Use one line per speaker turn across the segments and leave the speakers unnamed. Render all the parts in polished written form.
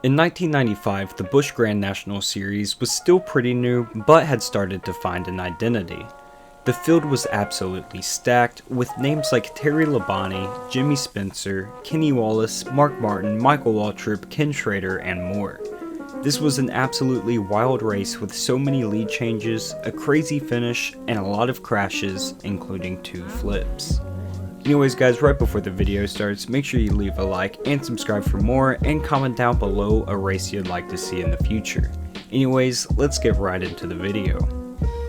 In 1995, the Busch Grand National Series was still pretty new, but had started to find an identity. The field was absolutely stacked, with names like Terry Labonte, Jimmy Spencer, Kenny Wallace, Mark Martin, Michael Waltrip, Ken Schrader, and more. This was an absolutely wild race with so many lead changes, a crazy finish, and a lot of crashes, including 2 flips. Anyways guys, right before the video starts, make sure you leave a like and subscribe for more, and comment down below a race you'd like to see in the future. Anyways, let's get right into the video.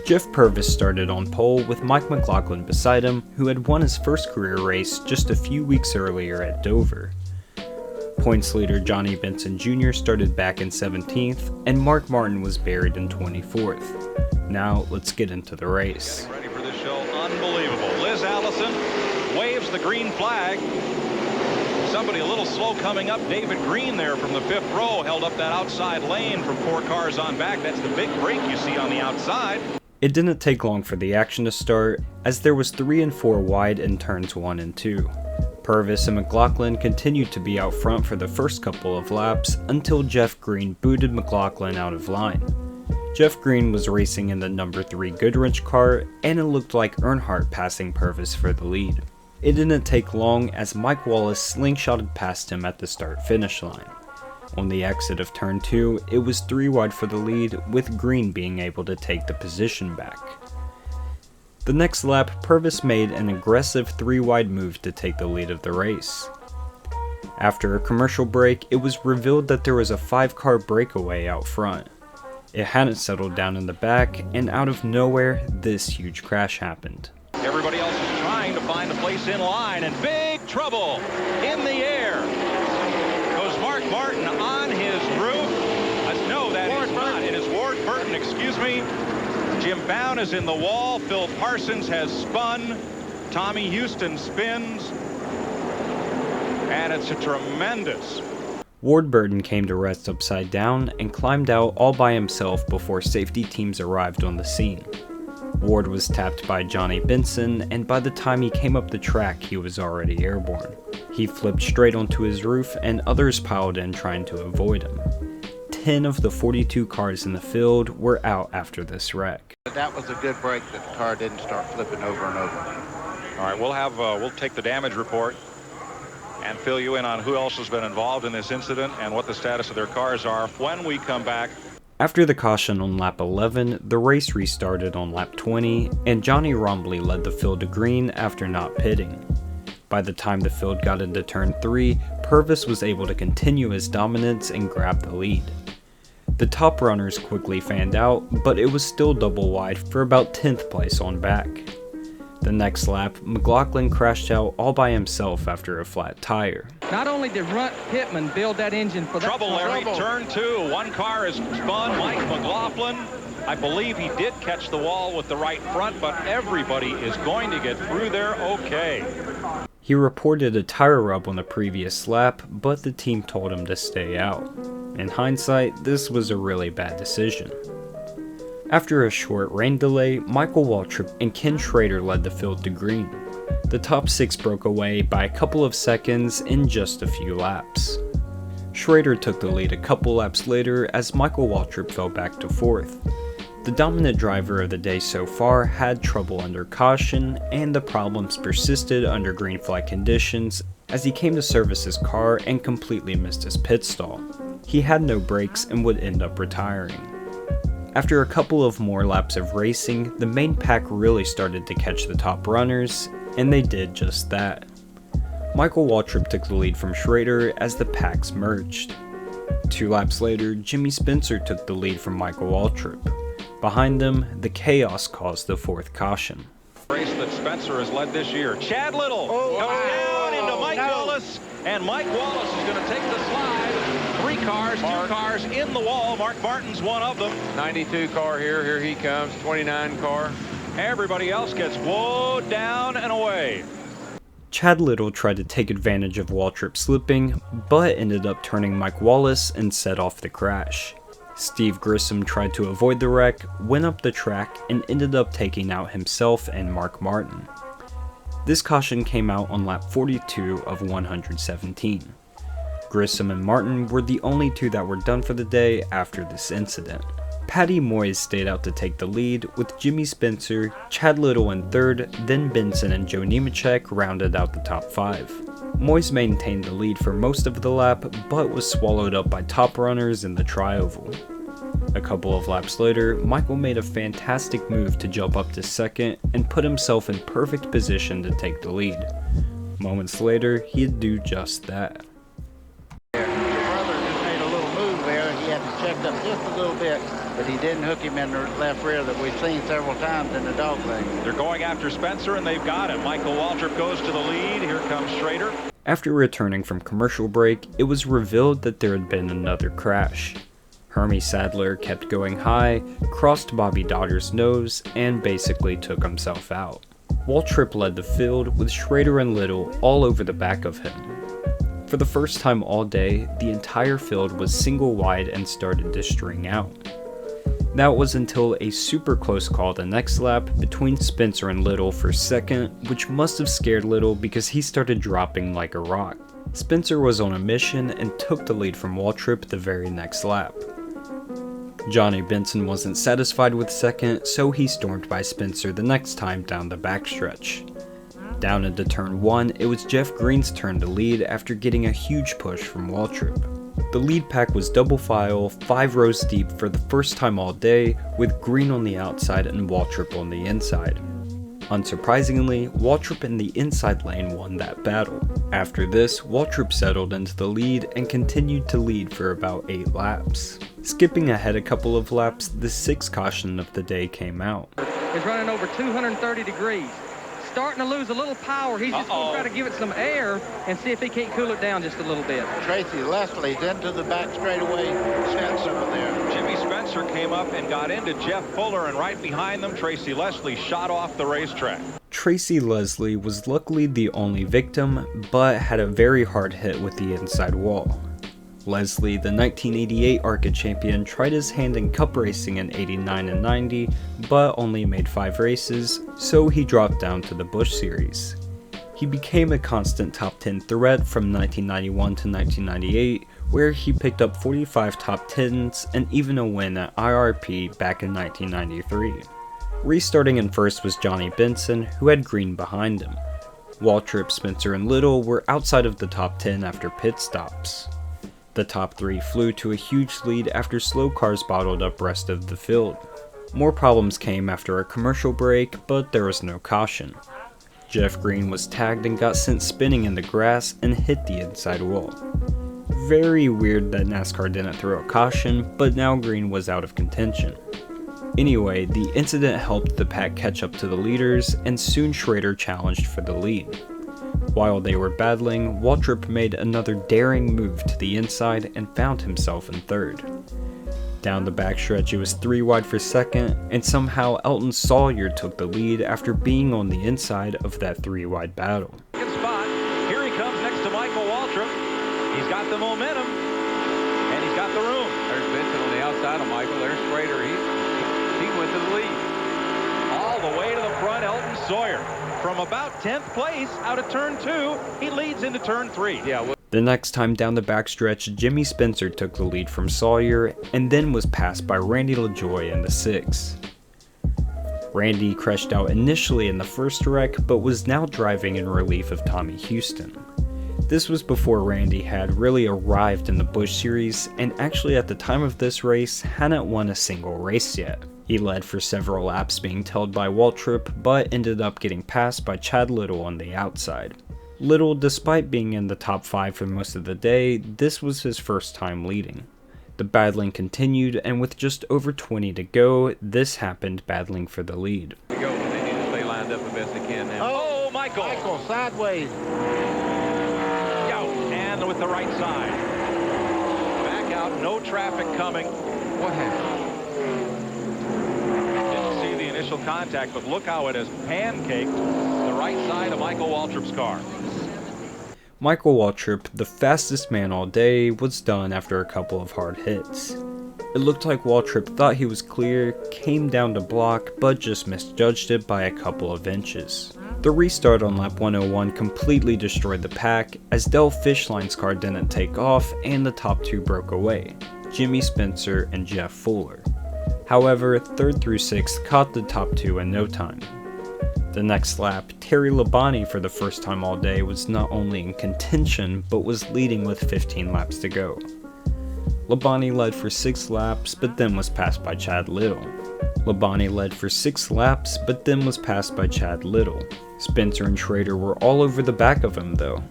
Jeff Purvis started on pole with Mike McLaughlin beside him, who had won his first career race just a few weeks earlier at Dover. Points leader Johnny Benson Jr. started back in 17th, and Mark Martin was buried in 24th. Now, let's get into the race.
Getting ready for this show, unbelievable. Liz Allison waves the green flag. Somebody a little slow coming up. David Green there from the 5th row held up that outside lane from 4 cars on back. That's the big break you see on the outside.
It didn't take long for the action to start, as there was 3 and 4 wide in turns 1 and 2. Purvis and McLaughlin continued to be out front for the first couple of laps until Jeff Green booted McLaughlin out of line. Jeff Green was racing in the number 3 Goodwrench car, and it looked like Earnhardt passing Purvis for the lead. It didn't take long as Mike Wallace slingshotted past him at the start-finish line. On the exit of turn 2, it was 3 wide for the lead, with Green being able to take the position back. The next lap, Purvis made an aggressive 3 wide move to take the lead of the race. After a commercial break, it was revealed that there was a 5-car breakaway out front. It hadn't settled down in the back, and out of nowhere, this huge crash happened.
Everybody else is trying to find a place in line, and big trouble in the air. Goes Mark Martin on his roof. No, that is not. It is Ward Burton, excuse me. Jim Bown is in the wall. Phil Parsons has spun. Tommy Houston spins. And it's a tremendous.
Ward Burton came to rest upside down and climbed out all by himself before safety teams arrived on the scene. Ward was tapped by Johnny Benson, and by the time he came up the track, he was already airborne. He flipped straight onto his roof, and others piled in trying to avoid him. 10 of the 42 cars in the field were out after this wreck.
That was a good break that the car didn't start flipping over and over.
All right, we'll take the damage report and fill you in on who else has been involved in this incident and what the status of their cars are when we come back.
After the caution on lap 11, the race restarted on lap 20, and Johnny Rombley led the field to green after not pitting. By the time the field got into turn 3, Purvis was able to continue his dominance and grab the lead. The top runners quickly fanned out, but it was still double wide for about 10th place on back. The next lap, McLaughlin crashed out all by himself after a flat tire.
Not only did Runt Pittman build that engine for that
trouble, Larry. Turn 2. 1 car is spun. Mike McLaughlin, I believe he did catch the wall with the right front, but everybody is going to get through there okay.
He reported a tire rub on the previous lap, but the team told him to stay out. In hindsight, this was a really bad decision. After a short rain delay, Michael Waltrip and Ken Schrader led the field to green. The top 6 broke away by a couple of seconds in just a few laps. Schrader took the lead a couple laps later as Michael Waltrip fell back to 4th. The dominant driver of the day so far had trouble under caution, and the problems persisted under green flag conditions as he came to service his car and completely missed his pit stall. He had no brakes and would end up retiring. After a couple of more laps of racing, the main pack really started to catch the top runners, and they did just that. Michael Waltrip took the lead from Schrader as the packs merged. 2 laps later, Jimmy Spencer took the lead from Michael Waltrip. Behind them, the chaos caused the 4th caution.
Race that Spencer has led this year. Chad Little comes down into Mike Wallace, and Mike Wallace is going to take the slide. 3 cars, 2 cars in the wall. Mark Martin's one of them.
92 car here he comes. 29 car.
Everybody else gets whoa down and away.
Chad Little tried to take advantage of Waltrip slipping, but ended up turning Mike Wallace and set off the crash. Steve Grissom tried to avoid the wreck, went up the track, and ended up taking out himself and Mark Martin. This caution came out on lap 42 of 117. Grissom and Martin were the only two that were done for the day after this incident. Patty Moyes stayed out to take the lead, with Jimmy Spencer, Chad Little in third, then Benson and Joe Nemechek rounded out the top 5. Moyes maintained the lead for most of the lap, but was swallowed up by top runners in the tri-oval. A couple of laps later, Michael made a fantastic move to jump up to second and put himself in perfect position to take the lead. Moments later, he'd do just that.
Your brother just made a little move there. He had to check up just a little bit, but he didn't hook him in the left rear that we've seen several times in the dog leg.
They're going after Spencer, and they've got him. Michael Waltrip goes to the lead. Here comes Schrader.
After returning from commercial break, it was revealed that there had been another crash. Hermie Sadler kept going high, crossed Bobby Dodder's nose, and basically took himself out. Waltrip led the field, with Schrader and Little all over the back of him. For the first time all day, the entire field was single wide and started to string out. That was until a super close call the next lap between Spencer and Little for second, which must have scared Little because he started dropping like a rock. Spencer was on a mission and took the lead from Waltrip the very next lap. Johnny Benson wasn't satisfied with second, so he stormed by Spencer the next time down the backstretch. Down into turn 1, it was Jeff Green's turn to lead after getting a huge push from Waltrip. The lead pack was double file, 5 rows deep for the first time all day, with Green on the outside and Waltrip on the inside. Unsurprisingly, Waltrip in the inside lane won that battle. After this, Waltrip settled into the lead and continued to lead for about 8 laps. Skipping ahead a couple of laps, the 6th caution of the day came out.
It's running over 230 degrees. Starting to lose a little power. He's just going to try to give it some air and see if he can't cool it down just a little bit.
Tracy Leslie's into the back straightaway. Spencer over there.
Jimmy Spencer came up and got into Jeff Fuller, and right behind them, Tracy Leslie shot off the racetrack.
Tracy Leslie was luckily the only victim, but had a very hard hit with the inside wall. Leslie, the 1988 ARCA champion, tried his hand in cup racing in 89 and 90, but only made 5 races, so he dropped down to the Busch Series. He became a constant top 10 threat from 1991 to 1998, where he picked up 45 top 10s and even a win at IRP back in 1993. Restarting in first was Johnny Benson, who had Green behind him. Waltrip, Spencer, and Little were outside of the top 10 after pit stops. The top 3 flew to a huge lead after slow cars bottled up rest of the field. More problems came after a commercial break, but there was no caution. Jeff Green was tagged and got sent spinning in the grass and hit the inside wall. Very weird that NASCAR didn't throw a caution, but now Green was out of contention. Anyway, the incident helped the pack catch up to the leaders, and soon Schrader challenged for the lead. While they were battling, Waltrip made another daring move to the inside and found himself in third. Down the backstretch, it was 3 wide for second, and somehow Elton Sawyer took the lead after being on the inside of that 3 wide battle.
Good spot. Here he comes next to Michael Waltrip. He's got the momentum, and he's got the room.
There's Benson on the outside of Michael. There's Schrader. He went to the lead.
All the way to the front, Elton Sawyer. From about 10th place out of turn 2, he leads into turn 3.
The next time down the backstretch, Jimmy Spencer took the lead from Sawyer and then was passed by Randy Lajoie in the 6th. Randy crashed out initially in the first wreck, but was now driving in relief of Tommy Houston. This was before Randy had really arrived in the Busch Series, and actually at the time of this race hadn't won a single race yet. He led for several laps being tailed by Waltrip, but ended up getting passed by Chad Little on the outside. Little, despite being in the top 5 for most of the day, this was his first time leading. The battling continued, and with just over 20 to go, this happened battling for the lead.
They need to stay lined up the best they can now.
Oh, Michael!
Michael sideways.
Out, and with the right side. Back out, no traffic coming.
What happened?
Initial contact, but look how it has pancaked the right side of Michael Waltrip's car.
Michael Waltrip, the fastest man all day, was done after a couple of hard hits. It looked like Waltrip thought he was clear, came down to block, but just misjudged it by a couple of inches. The restart on lap 101 completely destroyed the pack, as Del Fishline's car didn't take off and the top two broke away, Jimmy Spencer and Jeff Fuller. However, 3rd through 6th caught the top two in no time. The next lap, Terry Labonte for the first time all day was not only in contention, but was leading with 15 laps to go. Labonte led for 6 laps, but then was passed by Chad Little. Labonte led for 6 laps, but then was passed by Chad Little. Spencer and Schrader were all over the back of him though.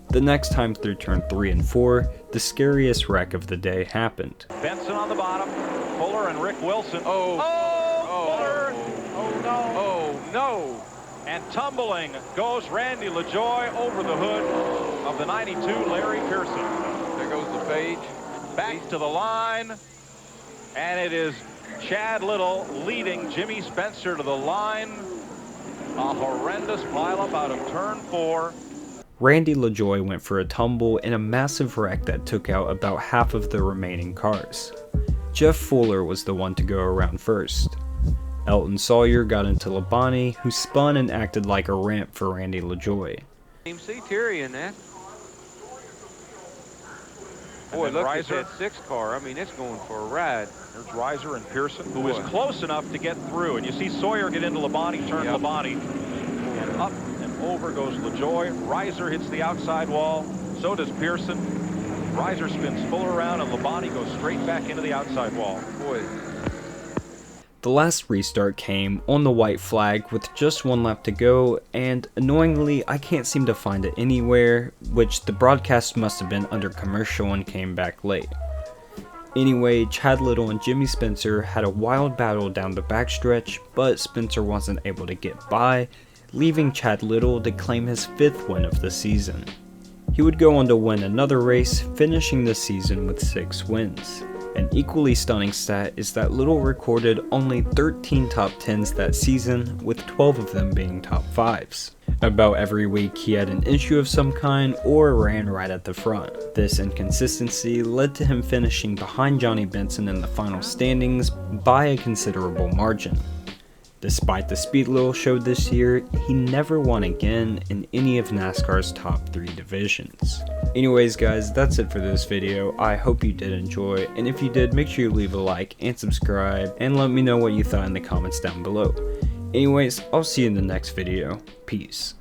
The next time through turn 3 and 4, the scariest wreck of the day happened.
Benson on the bottom, Fuller and Rick Wilson.
Oh.
Fuller!
Oh, no. Oh, no.
And tumbling goes Randy Lajoie over the hood of the 92 Larry Pearson.
There goes the page.
Back to the line, and it is Chad Little leading Jimmy Spencer to the line. A horrendous pileup out of turn 4.
Randy Lajoie went for a tumble in a massive wreck that took out about half of the remaining cars. Jeff Fuller was the one to go around first. Elton Sawyer got into Labonte, who spun and acted like a ramp for Randy Lajoie.
See Terry in that. Boy, look at that 6 car. I mean, it's going for a ride.
There's Reiser and Pearson, who is close enough to get through. And you see Sawyer get into Labonte, turn Labonte. And up and over goes Lajoie. Reiser hits the outside wall. So does Pearson. Reiser spins Fuller around, and Labonte goes straight back into the outside wall.
Boy.
The last restart came on the white flag with just 1 lap to go, and annoyingly I can't seem to find it anywhere, which the broadcast must have been under commercial and came back late. Anyway, Chad Little and Jimmy Spencer had a wild battle down the backstretch, but Spencer wasn't able to get by, leaving Chad Little to claim his 5th win of the season. He would go on to win another race, finishing the season with 6 wins. An equally stunning stat is that Little recorded only 13 top 10s that season, with 12 of them being top 5s. About every week he had an issue of some kind or ran right at the front. This inconsistency led to him finishing behind Johnny Benson in the final standings by a considerable margin. Despite the speed Little showed this year, he never won again in any of NASCAR's top 3 divisions. Anyways guys, that's it for this video. I hope you did enjoy, and if you did, make sure you leave a like and subscribe, and let me know what you thought in the comments down below. Anyways, I'll see you in the next video. Peace.